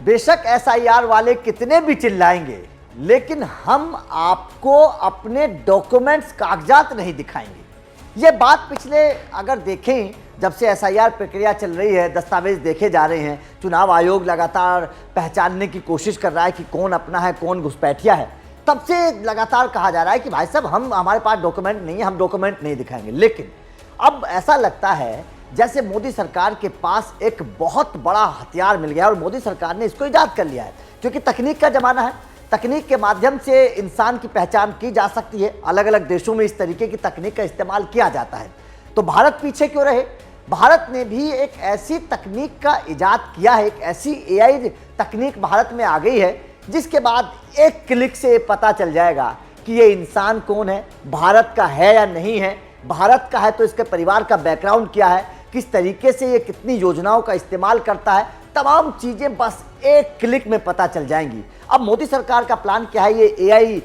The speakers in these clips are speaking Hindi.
बेशक एसआईआर वाले कितने भी चिल्लाएंगे, लेकिन हम आपको अपने डॉक्यूमेंट्स, कागजात नहीं दिखाएंगे। ये बात पिछले अगर देखें, जब से एसआईआर प्रक्रिया चल रही है, दस्तावेज देखे जा रहे हैं, चुनाव आयोग लगातार पहचानने की कोशिश कर रहा है कि कौन अपना है कौन घुसपैठिया है, तब से लगातार कहा जा रहा है कि भाई साहब हमारे पास डॉक्यूमेंट नहीं है, हम डॉक्यूमेंट नहीं दिखाएंगे। लेकिन अब ऐसा लगता है जैसे मोदी सरकार के पास एक बहुत बड़ा हथियार मिल गया और मोदी सरकार ने इसको ईजाद कर लिया है, क्योंकि तकनीक का जमाना है। तकनीक के माध्यम से इंसान की पहचान की जा सकती है। अलग अलग देशों में इस तरीके की तकनीक का इस्तेमाल किया जाता है, तो भारत पीछे क्यों रहे? भारत ने भी एक ऐसी तकनीक का इजाद किया है, एक ऐसी एआई तकनीक भारत में आ गई है जिसके बाद एक क्लिक से पता चल जाएगा कि ये इंसान कौन है, भारत का है या नहीं है। भारत का है तो इसके परिवार का बैकग्राउंड क्या है, किस तरीके से ये कितनी योजनाओं का इस्तेमाल करता है, तमाम चीज़ें बस एक क्लिक में पता चल जाएंगी। अब मोदी सरकार का प्लान क्या है, ये एआई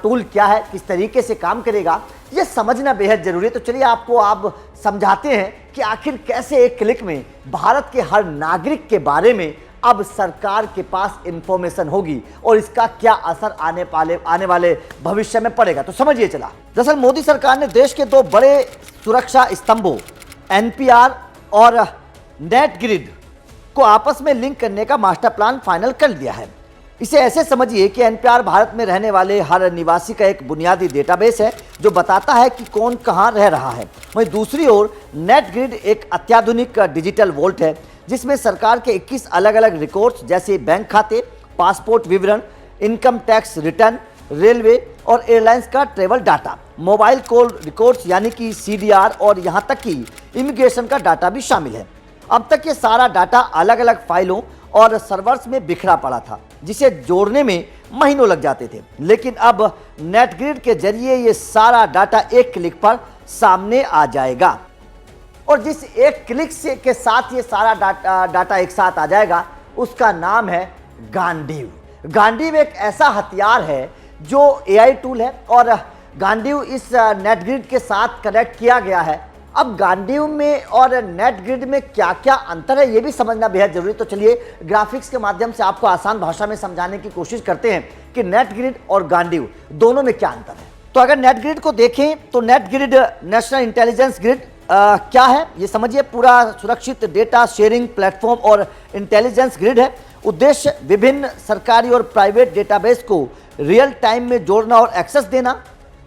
टूल क्या है, किस तरीके से काम करेगा, ये समझना बेहद जरूरी है। तो चलिए आपको आप समझाते हैं कि आखिर कैसे एक क्लिक में भारत के हर नागरिक के बारे में अब सरकार के पास इंफॉर्मेशन होगी और इसका क्या असर आने वाले भविष्य में पड़ेगा। तो समझिए चला। दरअसल मोदी सरकार ने देश के दो बड़े सुरक्षा स्तंभों एनपीआर और नेट ग्रिड को आपस में लिंक करने का मास्टर प्लान फाइनल कर दिया है। इसे ऐसे समझिए कि एनपीआर भारत में रहने वाले हर निवासी का एक बुनियादी डेटाबेस है जो बताता है कि कौन कहां रह रहा है। वहीं दूसरी ओर नेट ग्रिड एक अत्याधुनिक डिजिटल वॉल्ट है जिसमें सरकार के 21 अलग अलग रिकॉर्ड्स जैसे बैंक खाते, पासपोर्ट विवरण, इनकम टैक्स रिटर्न, रेलवे और एयरलाइंस का travel data, mobile call records यानी कि सीडीआर और यहां तक कि इमिग्रेशन का डाटा भी शामिल है। अब तक ये सारा डाटा अलग अलग फाइलों और सर्वर्स में बिखरा पड़ा था जिसे जोड़ने में महीनों लग जाते थे, लेकिन अब नेटग्रिड के जरिए ये सारा डाटा एक क्लिक पर सामने आ जाएगा और जिस एक क्लिक से के साथ ये सारा डाटा एक साथ आ जाएगा उसका नाम है गांडीव। गांडीव एक ऐसा हथियार है जो एआई टूल है और गांडीव इस नेटग्रिड के साथ कनेक्ट किया गया है। अब गांडीव में और नेटग्रिड में क्या क्या अंतर है ये भी समझना बेहद जरूरी। तो चलिए ग्राफिक्स के माध्यम से आपको आसान भाषा में समझाने की कोशिश करते हैं कि नेटग्रिड और गांडीव दोनों में क्या अंतर है। तो अगर नेटग्रिड को देखें तो नेटग्रिड नेशनल इंटेलिजेंस ग्रिड क्या है ये समझिए। पूरा सुरक्षित डेटा शेयरिंग प्लेटफॉर्म और इंटेलिजेंस ग्रिड है। उद्देश्य विभिन्न सरकारी और प्राइवेट डेटाबेस को रियल टाइम में जोड़ना और एक्सेस देना।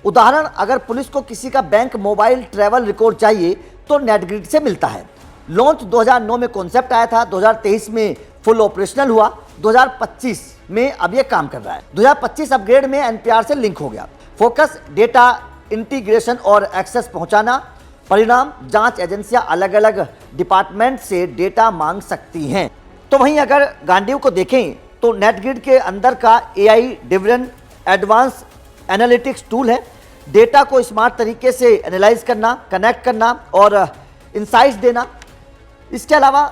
उदाहरण, अगर पुलिस को किसी का बैंक, मोबाइल, ट्रैवल रिकॉर्ड चाहिए तो नेटग्रिड से मिलता है। लॉन्च 2009 में कॉन्सेप्ट आया था, 2023 में फुल ऑपरेशनल हुआ, 2025 में अब ये काम कर रहा है। 2025 अपग्रेड में एनपीआर से लिंक हो गया। फोकस डेटा इंटीग्रेशन और एक्सेस पहुंचाना। परिणाम, जांच एजेंसियां अलग अलग डिपार्टमेंट से डेटा मांग सकती हैं। तो वहीं अगर गांडीव को देखें तो नेटग्रिड के अंदर का AI driven advance analytics tool है। डेटा को स्मार्ट तरीके से एनालाइज करना, कनेक्ट करना और इंसाइट्स देना। इसके अलावा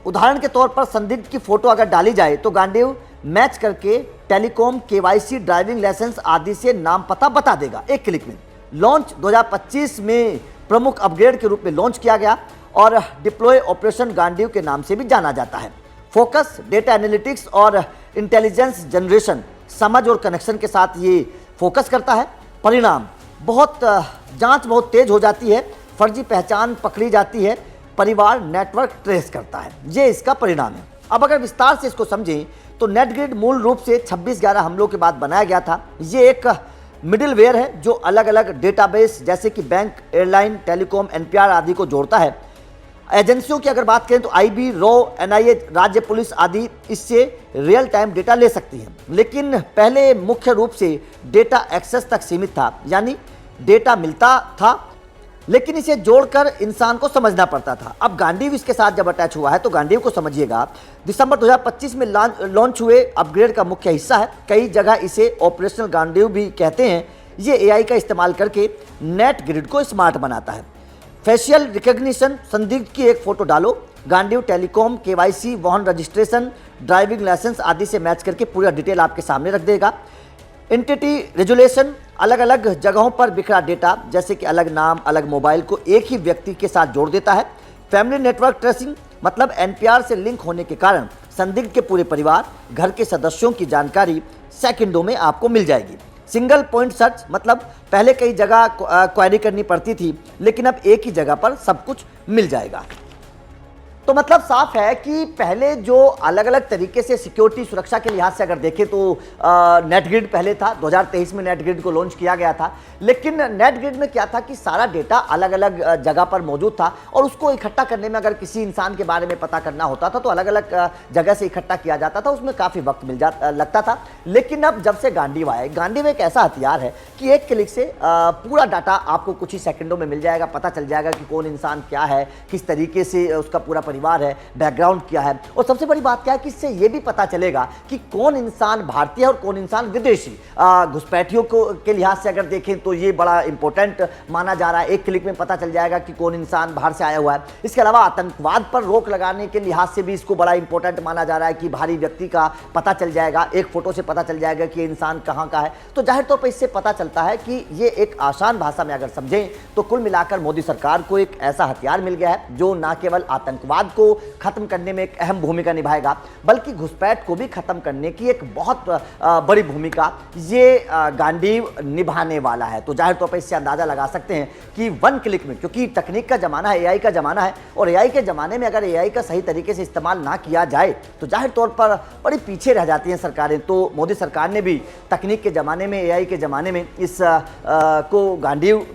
उदाहरण के तौर पर संदिग्ध की फोटो अगर डाली जाए तो गांडीव मैच करके टेलीकॉम, केवाईसी, ड्राइविंग लाइसेंस आदि से नाम पता बता देगा एक क्लिक में। लॉन्च 2025 में प्रमुख अपग्रेड के रूप में लॉन्च किया गया और डिप्लॉय ऑपरेशन गांडीव के नाम से भी जाना जाता है। फोकस डेटा एनालिटिक्स और इंटेलिजेंस जनरेशन, समझ और कनेक्शन के साथ ये फोकस करता है। परिणाम, जांच बहुत तेज हो जाती है, फर्जी पहचान पकड़ी जाती है, परिवार नेटवर्क ट्रेस करता है। ये इसका परिणाम है। अब अगर विस्तार से इसको समझें तो नेटग्रिड मूल रूप से 26/11 हमलों के बाद बनाया गया था। ये एक मिडिलवेयर है जो अलग अलग डेटाबेस जैसे कि बैंक, एयरलाइन, टेलीकॉम, एनपीआर आदि को जोड़ता है। एजेंसियों की अगर बात करें तो आईबी, रॉ, एनआईए, राज्य पुलिस आदि इससे रियल टाइम डेटा ले सकती हैं, लेकिन पहले मुख्य रूप से डेटा एक्सेस तक सीमित था, यानी डेटा मिलता था लेकिन इसे जोड़कर इंसान को समझना पड़ता था। अब गांडीव इसके साथ जब अटैच हुआ है तो गांडीव को समझिएगा। दिसंबर 2025 में लॉन्च हुए अपग्रेड का मुख्य हिस्सा है। कई जगह इसे ऑपरेशनल गांडीव भी कहते हैं। ये एआई का इस्तेमाल करके नेट ग्रिड को स्मार्ट बनाता है। फेशियल रिकॉग्निशन, संदिग्ध की एक फोटो डालो, गांडीव टेलीकॉम, केवाईसी, वाहन रजिस्ट्रेशन, ड्राइविंग लाइसेंस आदि से मैच करके पूरा डिटेल आपके सामने रख देगा। एंटिटी रेजुलेशन, अलग अलग जगहों पर बिखरा डेटा जैसे कि अलग नाम, अलग मोबाइल को एक ही व्यक्ति के साथ जोड़ देता है। फैमिली नेटवर्क ट्रेसिंग, मतलब एनपीआर से लिंक होने के कारण संदिग्ध के पूरे परिवार, घर के सदस्यों की जानकारी सेकंडों में आपको मिल जाएगी। सिंगल पॉइंट सर्च मतलब पहले कई जगह क्वेरी करनी पड़ती थी, लेकिन अब एक ही जगह पर सब कुछ मिल जाएगा। तो मतलब साफ है कि पहले जो अलग अलग तरीके से सिक्योरिटी सुरक्षा के लिहाज से अगर देखें तो नेट ग्रिड पहले था, 2023 में नेट ग्रिड को लॉन्च किया गया था। लेकिन नेट ग्रिड में क्या था कि सारा डेटा अलग अलग जगह पर मौजूद था और उसको इकट्ठा करने में अगर किसी इंसान के बारे में पता करना होता था तो अलग अलग जगह से इकट्ठा किया जाता था, उसमें काफ़ी वक्त लगता था। लेकिन अब जब से गांडीव आए, गांडीव एक ऐसा हथियार है कि एक क्लिक से पूरा डाटा आपको कुछ ही सेकंडों में मिल जाएगा, पता चल जाएगा कि कौन इंसान क्या है, किस तरीके से उसका पूरा परिवार है, बैकग्राउंड क्या है, और सबसे बड़ी बात क्या है कि इससे यह भी पता चलेगा कि कौन इंसान भारतीय और कौन इंसान विदेशी। घुसपैठियों को के लिहाज से अगर देखें तो ये बड़ा इंपॉर्टेंट माना जा रहा है, एक क्लिक में पता चल जाएगा कि कौन इंसान बाहर से आया हुआ है। इसके अलावा आतंकवाद पर रोक लगाने के लिहाज से भी इसको बड़ा इंपॉर्टेंट माना जा रहा है कि बाहरी व्यक्ति का पता चल जाएगा, एक फोटो से पता चल जाएगा कि इंसान कहाँ का है। तो जाहिर तौर पर इससे पता चलता है कि ये एक आसान भाषा में अगर समझें तो कुल मिलाकर मोदी सरकार को एक ऐसा हथियार मिल गया है जो न केवल आतंकवाद को खत्म करने में एक अहम भूमिका निभाएगा, बल्कि घुसपैठ को भी खत्म करने की एक बहुत बड़ी भूमिका ये गांडीव निभाने वाला है। तो जाहिर तौर पर इससे अंदाजा लगा सकते हैं कि वन क्लिक में, क्योंकि तकनीक का जमाना है, एआई का जमाना है, और एआई के जमाने में अगर एआई का सही तरीके से इस्तेमाल ना किया जाए तो जाहिर तौर पर बड़ी पीछे रह जाती हैं सरकारें। तो मोदी सरकार ने भी तकनीक के जमाने में, एआई के जमाने में इस को गांडीव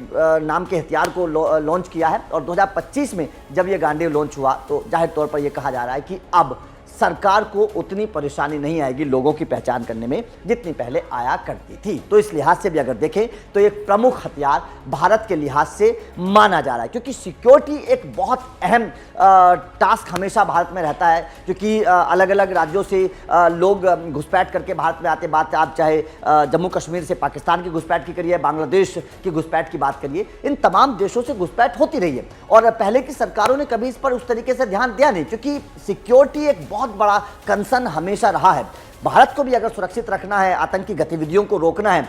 नाम के हथियार को लॉन्च किया है। और 2025 में जब ये गांडीव लॉन्च हुआ तो जाहिर तौर पर यह कहा जा रहा है कि अब सरकार को उतनी परेशानी नहीं आएगी लोगों की पहचान करने में जितनी पहले आया करती थी। तो इस लिहाज से भी अगर देखें तो एक प्रमुख हथियार भारत के लिहाज से माना जा रहा है, क्योंकि सिक्योरिटी एक बहुत अहम टास्क हमेशा भारत में रहता है, क्योंकि अलग अलग राज्यों से लोग घुसपैठ करके भारत में आते। बात आप चाहे जम्मू कश्मीर से पाकिस्तान की घुसपैठ की करिए, बांग्लादेश की घुसपैठ की बात करिए, इन तमाम देशों से घुसपैठ होती रही है और पहले की सरकारों ने कभी इस पर उस तरीके से ध्यान दिया नहीं, क्योंकि सिक्योरिटी एक बहुत बड़ा कंसर्न हमेशा रहा है। भारत को भी अगर सुरक्षित रखना है, आतंकी गतिविधियों को रोकना है,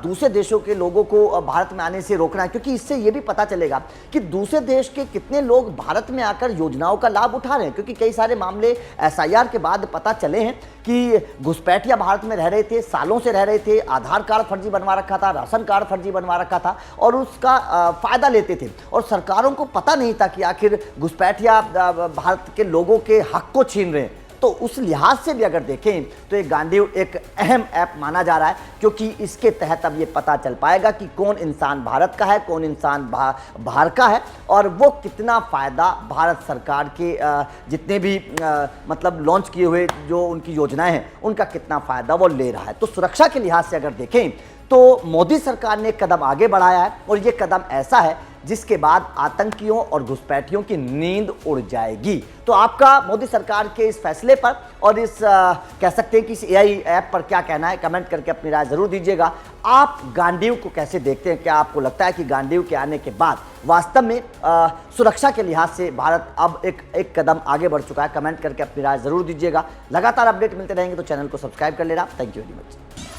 दूसरे देशों के लोगों को भारत में आने से रोकना है, क्योंकि इससे यह भी पता चलेगा कि दूसरे देश के कितने लोग भारत में आकर योजनाओं का लाभ उठा रहे हैं। क्योंकि कई सारे मामले एसआईआर के बाद पता चले हैं कि घुसपैठिया भारत में रह रहे थे, सालों से रह रहे थे, आधार कार्ड फर्जी बनवा रखा था, राशन कार्ड फर्जी बनवा रखा था और उसका फायदा लेते थे, और सरकारों को पता नहीं था कि आखिर घुसपैठिया भारत के लोगों के हक को छीन रहे हैं। तो उस लिहाज से भी अगर देखें तो ये गांडीव एक अहम ऐप माना जा रहा है, क्योंकि इसके तहत अब ये पता चल पाएगा कि कौन इंसान भारत का है, कौन इंसान बाहर का है, और वो कितना फ़ायदा भारत सरकार के जितने भी मतलब लॉन्च किए हुए जो उनकी योजनाएं हैं उनका कितना फ़ायदा वो ले रहा है। तो सुरक्षा के लिहाज से अगर देखें तो मोदी सरकार ने एक कदम आगे बढ़ाया है, और ये कदम ऐसा है जिसके बाद आतंकियों और घुसपैठियों की नींद उड़ जाएगी। तो आपका मोदी सरकार के इस फैसले पर और इस कह सकते हैं कि इस एआई ऐप पर क्या कहना है, कमेंट करके अपनी राय जरूर दीजिएगा। आप गांडीव को कैसे देखते हैं? क्या आपको लगता है कि गांडीव के आने के बाद वास्तव में सुरक्षा के लिहाज से भारत अब एक कदम आगे बढ़ चुका है? कमेंट करके अपनी राय जरूर दीजिएगा। लगातार अपडेट मिलते रहेंगे तो चैनल को सब्सक्राइब कर लेना। Thank you very much.